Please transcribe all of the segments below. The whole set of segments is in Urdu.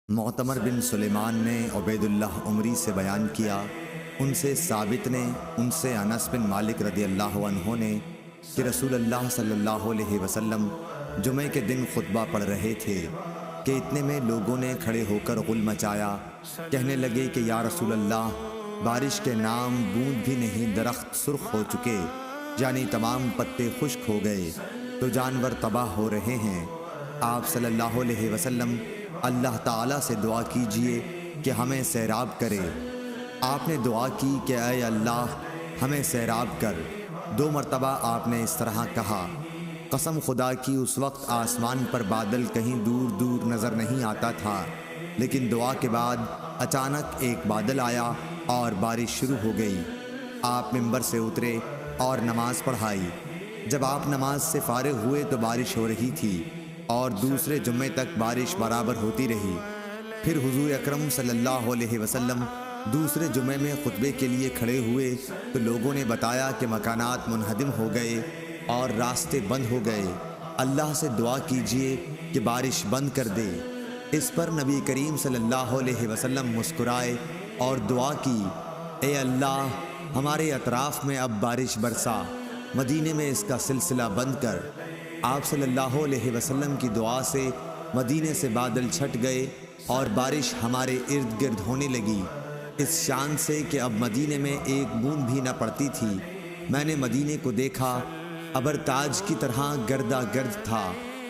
معتمر بن سلیمان نے عبید اللہ عمری سے بیان کیا، ان سے ثابت نے، ان سے انس بن مالک رضی اللہ عنہ نے کہ رسول اللہ صلی اللہ علیہ وسلم جمعے کے دن خطبہ پڑھ رہے تھے کہ اتنے میں لوگوں نے کھڑے ہو کر غل مچایا، کہنے لگے کہ یا رسول اللہ، بارش کے نام بوند بھی نہیں، درخت سرخ ہو چکے، یعنی تمام پتے خشک ہو گئے، تو جانور تباہ ہو رہے ہیں۔ آپ صلی اللہ علیہ وسلم اللہ تعالیٰ سے دعا کیجئے کہ ہمیں سیراب کرے۔ آپ نے دعا کی کہ اے اللہ ہمیں سیراب کر۔ 2 مرتبہ آپ نے اس طرح کہا۔ قسم خدا کی اس وقت آسمان پر بادل کہیں دور دور نظر نہیں آتا تھا، لیکن دعا کے بعد اچانک ایک بادل آیا اور بارش شروع ہو گئی۔ آپ ممبر سے اترے اور نماز پڑھائی۔ جب آپ نماز سے فارغ ہوئے تو بارش ہو رہی تھی اور دوسرے جمعے تک بارش برابر ہوتی رہی۔ پھر حضور اکرم صلی اللہ علیہ وسلم دوسرے جمعے میں خطبے کے لیے کھڑے ہوئے تو لوگوں نے بتایا کہ مکانات منہدم ہو گئے اور راستے بند ہو گئے، اللہ سے دعا کیجئے کہ بارش بند کر دے۔ اس پر نبی کریم صلی اللہ علیہ وسلم مسکرائے اور دعا کی، اے اللہ ہمارے اطراف میں اب بارش برسا، مدینے میں اس کا سلسلہ بند کر۔ آپ صلی اللہ علیہ وسلم کی دعا سے مدینے سے بادل چھٹ گئے اور بارش ہمارے ارد گرد ہونے لگی، اس شان سے کہ اب مدینے میں ایک بوند بھی نہ پڑتی تھی۔ میں نے مدینے کو دیکھا، ابر تاج کی طرح گردا گرد تھا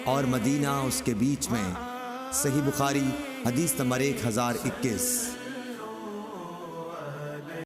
اور مدینہ اس کے بیچ میں۔ صحیح بخاری حدیث نمبر 1021۔